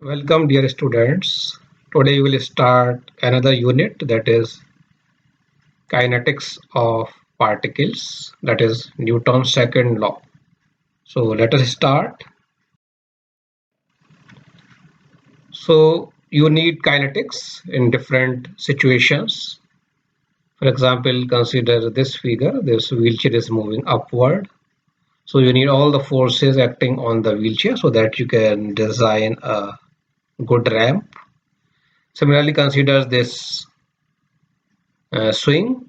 Welcome, dear students. Today we will start another unit, that is kinetics of particles, that is Newton's second law. So let us start. So you need kinetics in different situations. For example, consider this figure. This wheelchair is moving upward. So you need all the forces acting on the wheelchair so that you can design a good ramp. Similarly, consider this swing.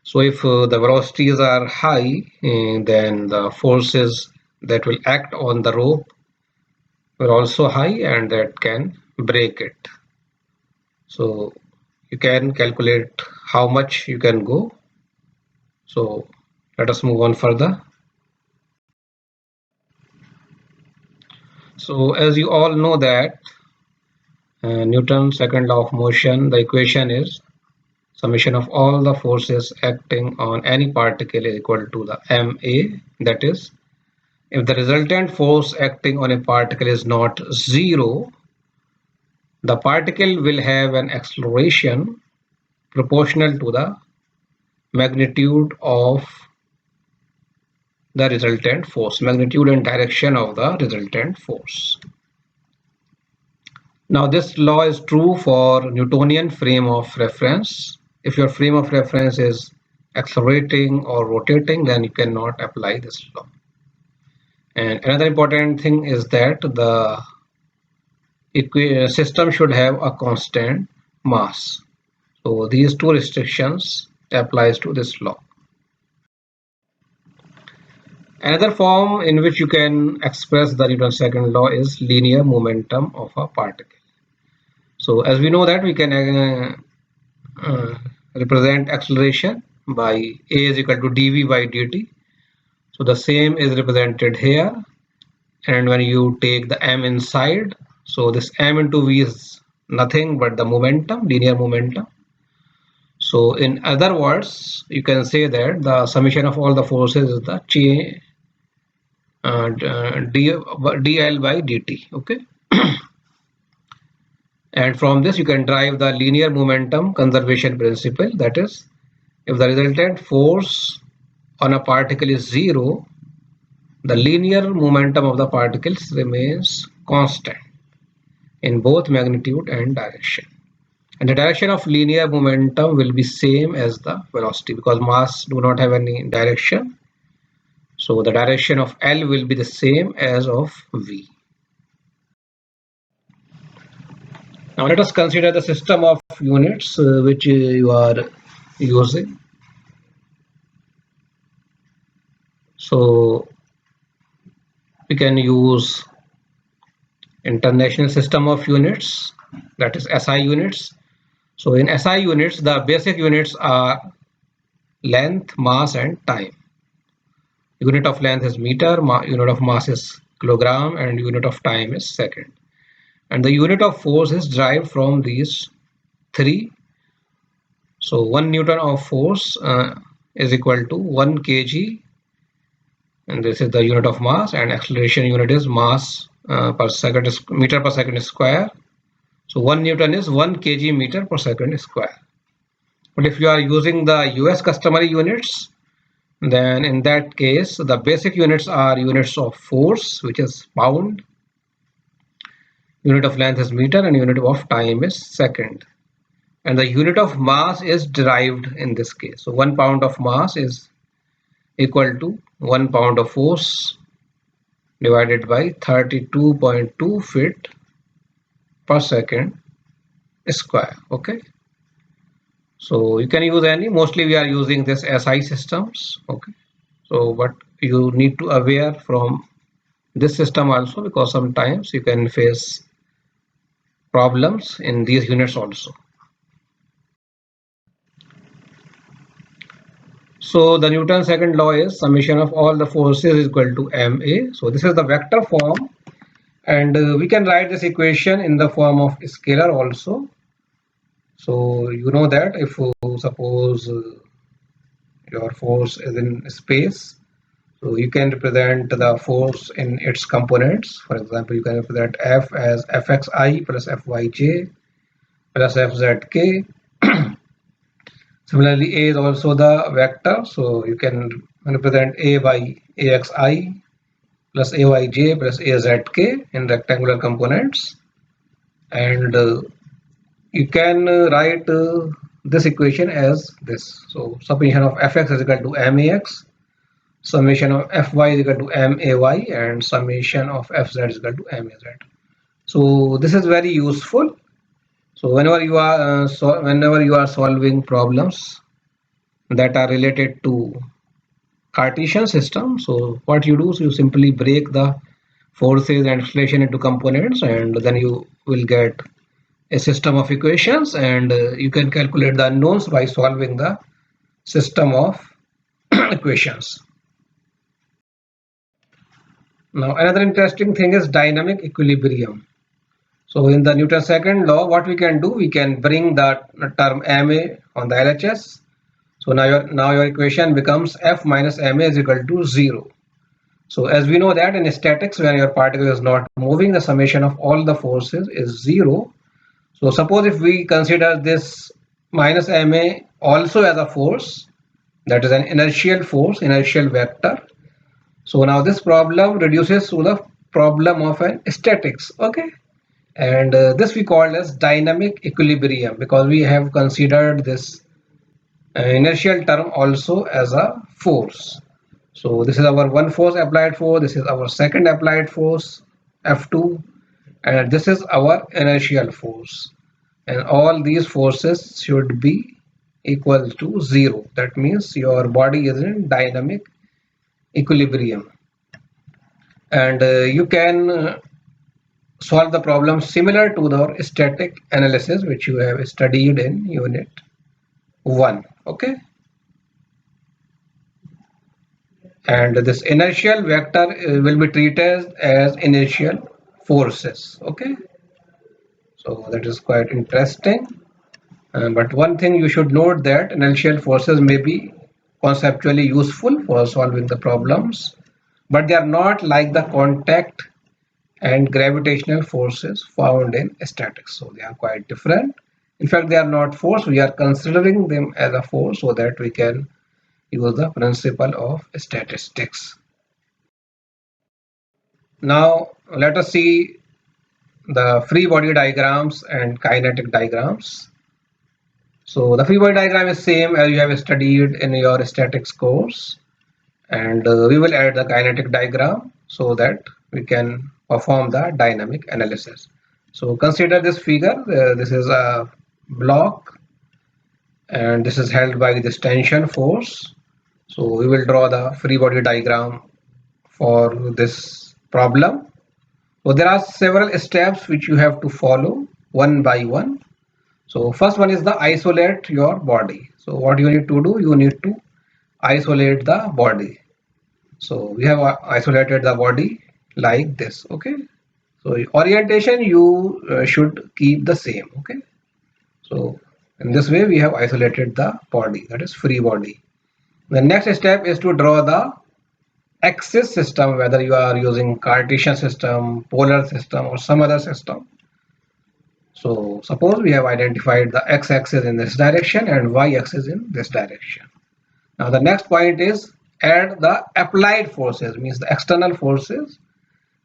So if the velocities are high, then the forces that will act on the rope will also high and that can break it. So you can calculate how much you can go. So let us move on further. So as you all know that Newton's second law of motion, the equation is summation of all the forces acting on any particle is equal to the ma, that is, if the resultant force acting on a particle is not zero, the particle will have an acceleration proportional to the magnitude of the resultant force, magnitude and direction of the resultant force. Now this law is true for Newtonian frame of reference. If your frame of reference is accelerating or rotating, then you cannot apply this law. And another important thing is that the system should have a constant mass. So these two restrictions applies to this law. Another form in which you can express the Newton's second law is linear momentum of a particle. So as we know that we can represent acceleration by A is equal to dv by dt. So the same is represented here, and when you take the m inside, so this m into v is nothing but the momentum, linear momentum. So in other words, you can say that the summation of all the forces is the dl by dt. Okay. And from this you can derive the linear momentum conservation principle, that is, if the resultant force on a particle is zero, the linear momentum of the particles remains constant in both magnitude and direction. And the direction of linear momentum will be same as the velocity because mass do not have any direction. So the direction of L will be the same as of V. Now let us consider the system of units which you are using. So we can use international system of units, that is SI units. So in SI units, the basic units are length, mass and time. Unit of length is meter, unit of mass is kilogram, and unit of time is second. And the unit of force is derived from these three. So 1 Newton of force is equal to 1 kg, and this is the unit of mass, and acceleration unit is mass per second, meter per second square. So 1 Newton is 1 kg meter per second square. But if you are using the US customary units, then in that case the basic units are units of force, which is pound, unit of length is meter, and unit of time is second. And the unit of mass is derived in this case. So 1 pound of mass is equal to 1 pound of force divided by 32.2 feet per second square. Okay. So you can use any, mostly we are using this SI systems. Okay. So but you need to aware from this system also, because sometimes you can face problems in these units also. So the Newton's second law is summation of all the forces is equal to ma. So this is the vector form, and we can write this equation in the form of scalar also. So you know that if suppose your force is in space, So you can represent the force in its components. For example, you can represent F as Fxi plus Fyj plus Fzk. Similarly, A is also the vector, so you can represent A by Axi plus Ayj plus Azk in rectangular components. And you can write this equation as this. So summation of Fx is equal to Max, summation of Fy is equal to May, and summation of Fz is equal to Maz. So this is very useful. So whenever you are solving problems that are related to Cartesian system, so what you do is you simply break the forces and acceleration into components, and then you will get a system of equations, and you can calculate the unknowns by solving the system of equations. Now another interesting thing is dynamic equilibrium. So in the Newton's second law, what we can do, we can bring the term ma on the LHS. So now your equation becomes F minus ma is equal to 0. So as we know that in statics, when your particle is not moving, the summation of all the forces is 0. So suppose if we consider this minus ma also as a force, that is an inertial force, inertial vector. So now this problem reduces to the problem of an statics, okay? And this we call as dynamic equilibrium, because we have considered this inertial term also as a force. So this is our one force applied force, this is our second applied force F2, and this is our inertial force, and all these forces should be equal to 0. That means your body is in dynamic equilibrium, and you can solve the problem similar to the static analysis which you have studied in unit 1. Okay, and this inertial vector will be treated as inertial forces. Okay, so that is quite interesting. But one thing you should note that inertial forces may be conceptually useful for solving the problems, but they are not like the contact and gravitational forces found in statics. So they are quite different. In fact, they are not force. We are considering them as a force so that we can use the principle of statistics. Now let us see the free body diagrams and kinetic diagrams. So the free body diagram is same as you have studied in your statics course, and we will add the kinetic diagram so that we can perform the dynamic analysis. So consider this figure. This is a block, and this is held by this tension force. So we will draw the free body diagram for this problem. So there are several steps which you have to follow one by one. So first one is the isolate your body. So what you need to do, you need to isolate the body. So we have isolated the body like this. Okay, so orientation you should keep the same. Okay, so in this way we have isolated the body, that is free body. The next step is to draw the axis system, whether you are using Cartesian system, polar system, or some other system. So suppose we have identified the x-axis in this direction and y-axis in this direction. Now the next point is add the applied forces, means the external forces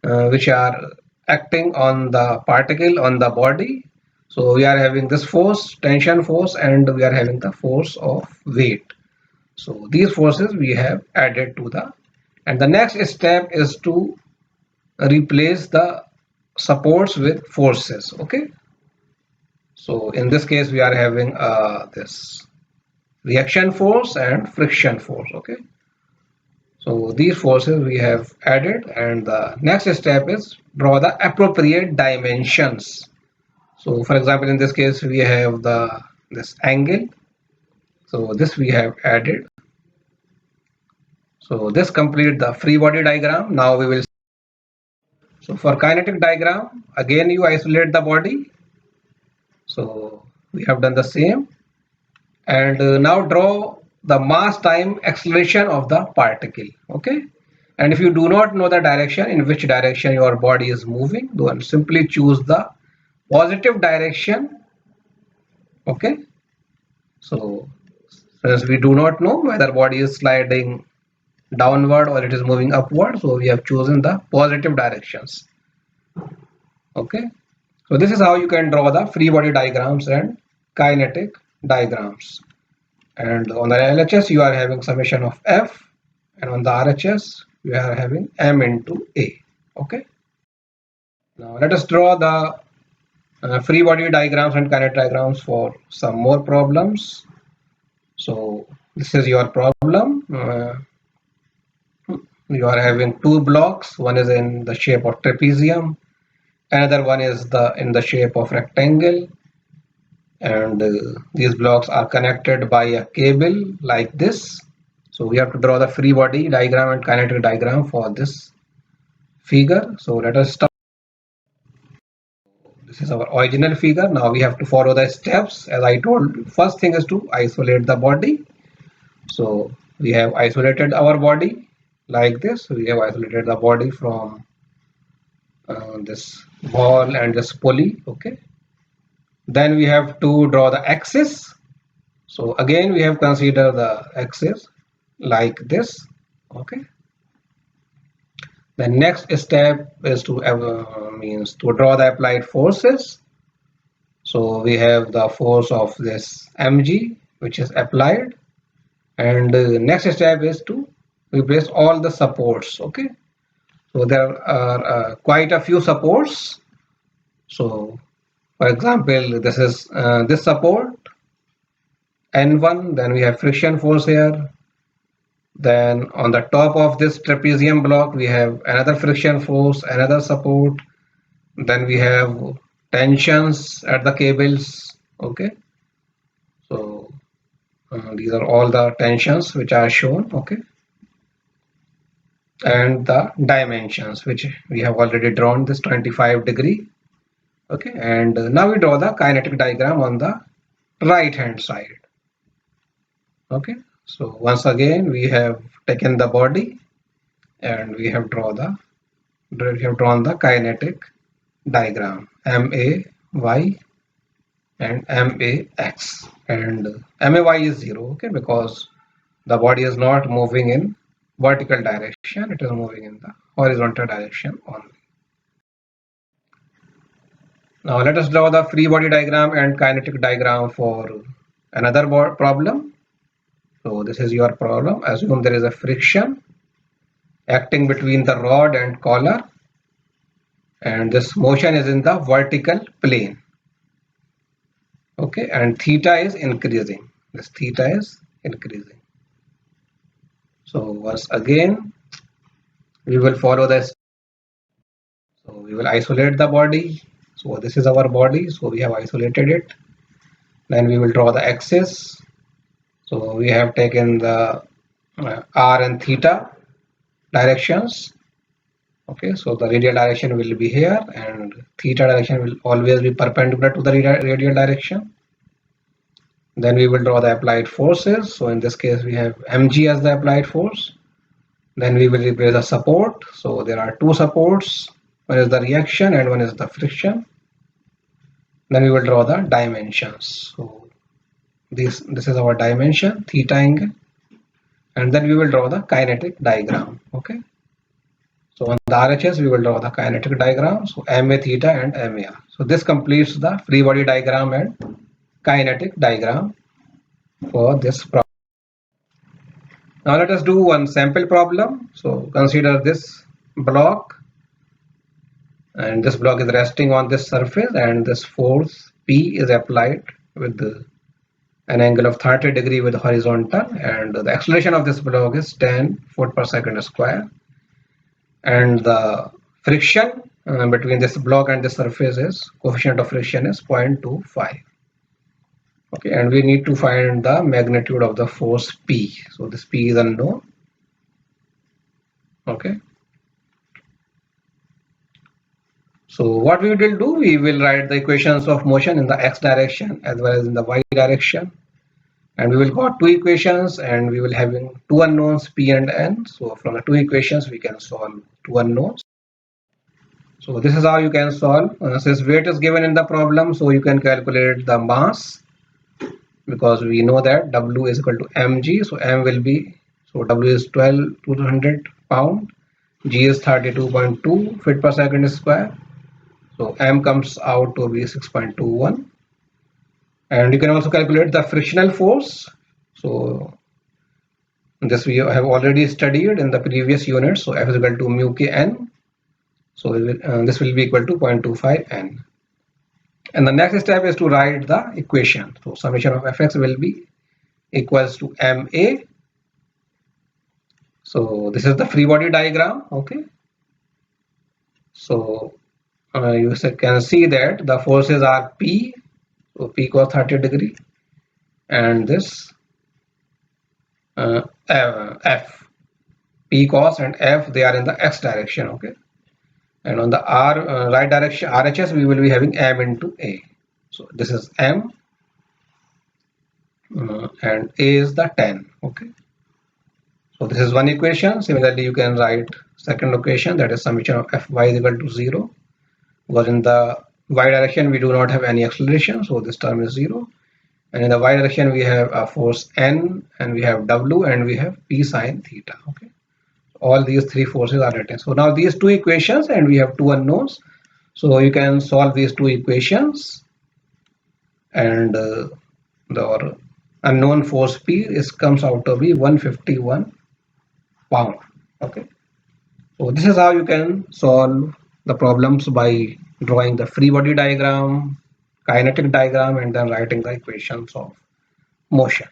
which are acting on the particle, on the body. So we are having this force, tension force, and we are having the force of weight. So these forces we have added to the, and the next step is to replace the supports with forces. Okay, so in this case we are having this reaction force and friction force. Okay, so these forces we have added, and the next step is draw the appropriate dimensions. So for example, in this case we have this angle, so this we have added. So this complete the free body diagram. Now we will, so for kinetic diagram, again you isolate the body. So we have done the same, and now draw the mass time acceleration of the particle. Okay, And if you do not know the direction in which direction your body is moving, then simply choose the positive direction. Okay, so since we do not know whether body is sliding downward or it is moving upward, so we have chosen the positive directions. Okay, so this is how you can draw the free body diagrams and kinetic diagrams. And on the LHS you are having summation of F, and on the RHS you are having M into A. Okay, now let us draw the free body diagrams and kinetic diagrams for some more problems. So this is your problem. You are having two blocks. One is in the shape of trapezium, another one is in the shape of rectangle, and these blocks are connected by a cable like this. So we have to draw the free body diagram and kinetic diagram for this figure. So let us start. This is our original figure. Now we have to follow the steps. As I told, first thing is to isolate the body. So we have isolated our body like this. We have isolated the body from this ball and this pulley. Okay, then we have to draw the axis. So again we have considered the axis like this. Okay, the next step is to means to draw the applied forces. So we have the force of this mg which is applied, and next step is to replace all the supports. Okay, so there are quite a few supports. So for example, this is this support N1, then we have friction force here. Then on the top of this trapezium block, we have another friction force, another support. Then we have tensions at the cables. Okay, so these are all the tensions which are shown. Okay, and the dimensions which we have already drawn, this 25-degree. Okay, and now we draw the kinetic diagram on the right hand side. Okay, so once again we have taken the body and we have drawn the kinetic diagram MAY and MAX, and MAY is 0. Okay, because the body is not moving in vertical direction, it is moving in the horizontal direction only. Now let us draw the free body diagram and kinetic diagram for another problem. So this is your problem. Assume there is a friction acting between the rod and collar, and this motion is in the vertical plane. Okay, and theta is increasing. This theta is increasing. So once again we will follow this. So we will isolate the body. So this is our body. So we have isolated it. Then we will draw the axis. So we have taken the r and theta directions. Okay, so the radial direction will be here, and theta direction will always be perpendicular to the radial direction. Then we will draw the applied forces. So in this case we have mg as the applied force. Then we will replace the support. So there are two supports. One is the reaction and one is the friction. Then we will draw the dimensions. So this is our dimension, theta angle. And then we will draw the kinetic diagram. Okay. So on the RHS we will draw the kinetic diagram. So MA theta and MAR. So this completes the free body diagram and kinetic diagram for this problem. Now let us do one sample problem. So consider this block, and this block is resting on this surface, and this force P is applied with an angle of 30° with horizontal, and the acceleration of this block is 10 foot per second square, and the friction between this block and the surface is coefficient of friction is 0.25. Okay, and we need to find the magnitude of the force P. So this P is unknown. Okay, so what we will do, we will write the equations of motion in the x direction as well as in the y direction, and we will got two equations, and we will having two unknowns p and n. So from the two equations we can solve two unknowns. So this is how you can solve. Since weight is given in the problem, so you can calculate the mass, because we know that W is equal to mg. So m will be, so W is 12,200 pound, g is 32.2 feet per second square. So m comes out to be 6.21. And you can also calculate the frictional force. So this we have already studied in the previous unit. So F is equal to mu k n. So this will be equal to 0.25 n. And the next step is to write the equation. So summation of fx will be equals to ma. So this is the free body diagram. Okay. So you can see that the forces are P, so P cos 30 degree, and this F, P cos and F, they are in the x direction. Okay. And on the r right direction RHS, we will be having m into a. So this is m, and a is the 10. Okay. So this is one equation. Similarly, you can write second equation, that is summation of Fy is equal to 0, because in the y direction we do not have any acceleration, so this term is 0. And in the y direction we have a force N, and we have W, and we have P sine theta. Okay. All these three forces are written. So now these two equations, and we have two unknowns. So you can solve these two equations, and the unknown force P is comes out to be 151 pound. Okay. So this is how you can solve the problems by drawing the free body diagram, kinetic diagram, and then writing the equations of motion.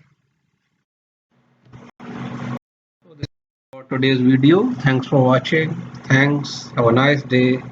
So this is for today's video. Thanks for watching. Thanks. Have a nice day.